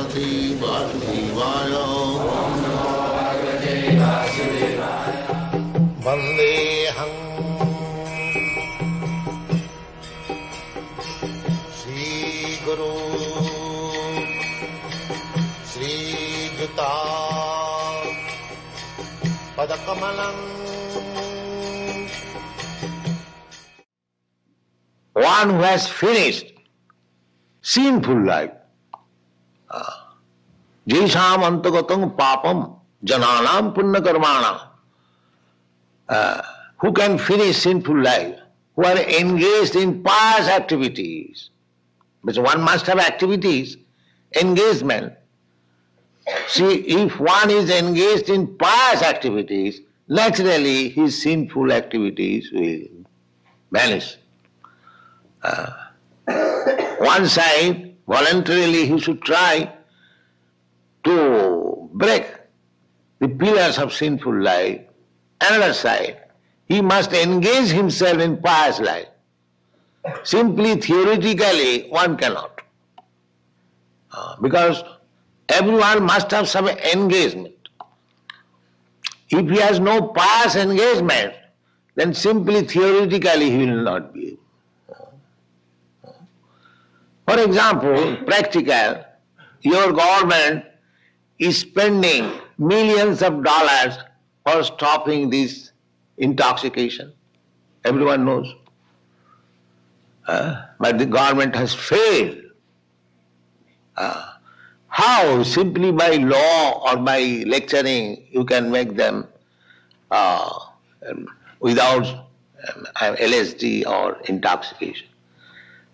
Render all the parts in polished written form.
Bhagavate Vasudevaya. Vandeham Shri Guru Shri Juta Padakamalam. One who has finished sinful life. Jesham antagatam papam jananam punya karmana. Who can finish sinful life? Who are engaged in pious activities. Because one must have activities, engagement. See, if one is engaged in pious activities, naturally his sinful activities will vanish. One side, voluntarily he should try to break the pillars of sinful life. Another side, he must engage himself in pious life. Simply theoretically one cannot. Because everyone must have some engagement. If he has no pious engagement, then simply theoretically he will not be able. For example, practical, your government is spending millions of dollars for stopping this intoxication. Everyone knows. But the government has failed. How? Simply by law or by lecturing you can make them without LSD or intoxication.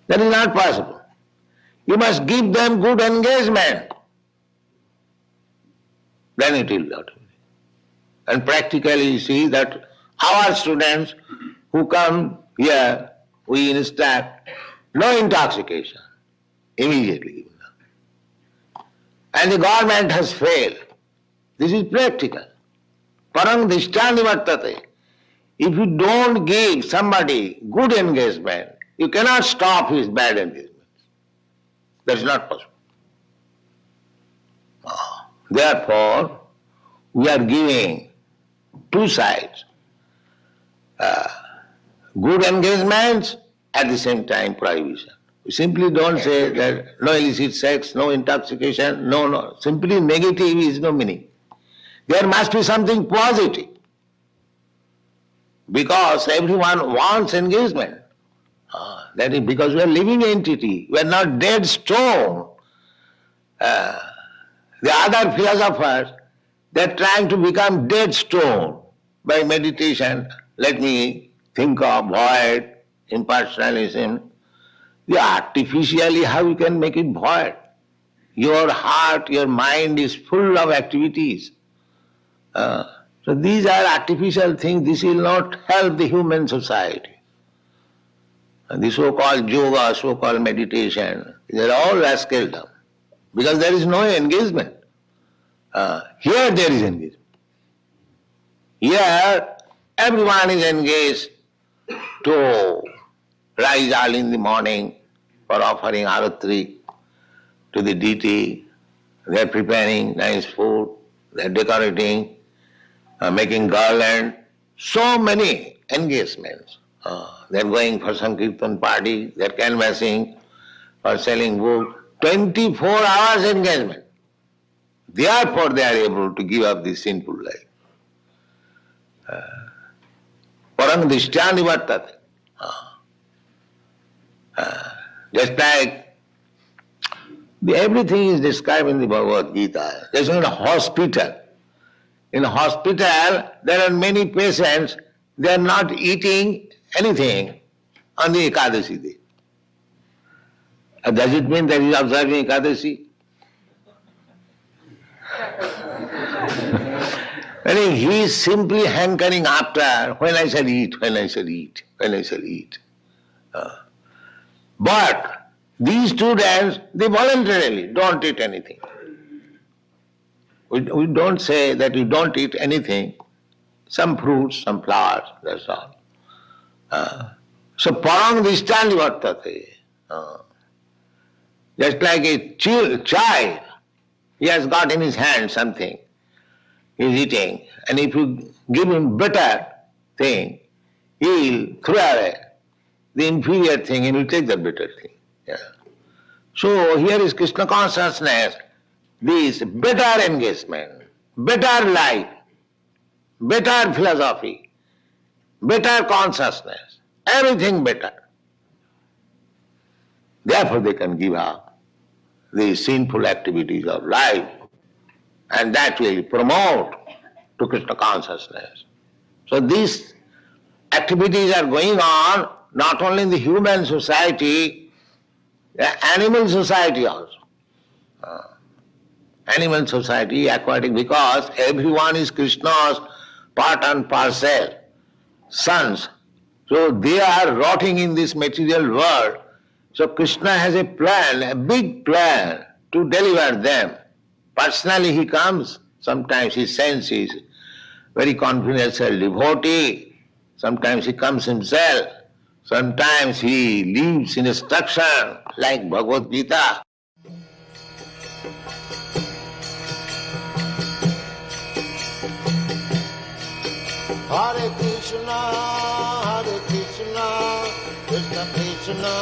That is not possible. You must give them good engagement. Then it will not. And practically you see that our students who come here, we instruct no intoxication immediately. And the government has failed. This is practical. Parang dhishtani vartate. If you don't give somebody good engagement, you cannot stop his bad engagement. That is not possible. Therefore, we are giving two sides. Good engagements, at the same time prohibition. We simply don't say that no illicit sex, no intoxication, no. Simply negative is no meaning. There must be something positive. Because everyone wants engagement. That is because we are living entity. We are not dead stone. The other philosophers, they are trying to become dead stone by meditation. Let me think of void, impersonalism. Artificially how you can make it void? Your heart, your mind is full of activities. So these are artificial things. This will not help the human society. And the so-called yoga, so-called meditation, they are all rascaldom. Because there is no engagement. Here there is engagement. Here everyone is engaged to rise early in the morning for offering aratri to the deity. They are preparing nice food, they are decorating, making garland. So many engagements. They are going for Sankirtan party, they are canvassing for selling books. 24 hours engagement. Therefore they are able to give up this sinful life. Parang dhishtani vartate. Just like everything is described in the Bhagavad Gita. There's not a hospital. In a hospital, there are many patients, they are not eating anything on the Ekadasi day. Does it mean that he is observing Ekadasi? I mean, he is simply hankering after, when I shall eat, when I shall eat, when I shall eat. But these students, they voluntarily don't eat anything. We don't say that you don't eat anything, some fruits, some flowers, that's all. So parang dhishtani vartate. Just like a child, He has got in his hand something, he is eating, and if you give him better thing, he will throw away the inferior thing and will take the better thing. Yeah. So here is Krishna consciousness, this better engagement, better life, better philosophy, better consciousness, everything better. Therefore they can give up the sinful activities of life, and that will promote to Krishna consciousness. So these activities are going on not only in the human society, the animal society also. Animal society, aquatic, because everyone is Krishna's part and parcel, sons. So they are rotting in this material world. So Krishna has a plan, a big plan to deliver them. Personally he comes, sometimes he sends his very confidential devotee, sometimes he comes himself, sometimes he leaves instruction like Bhagavad Gita. Hare Krishna, Krishna Krishna,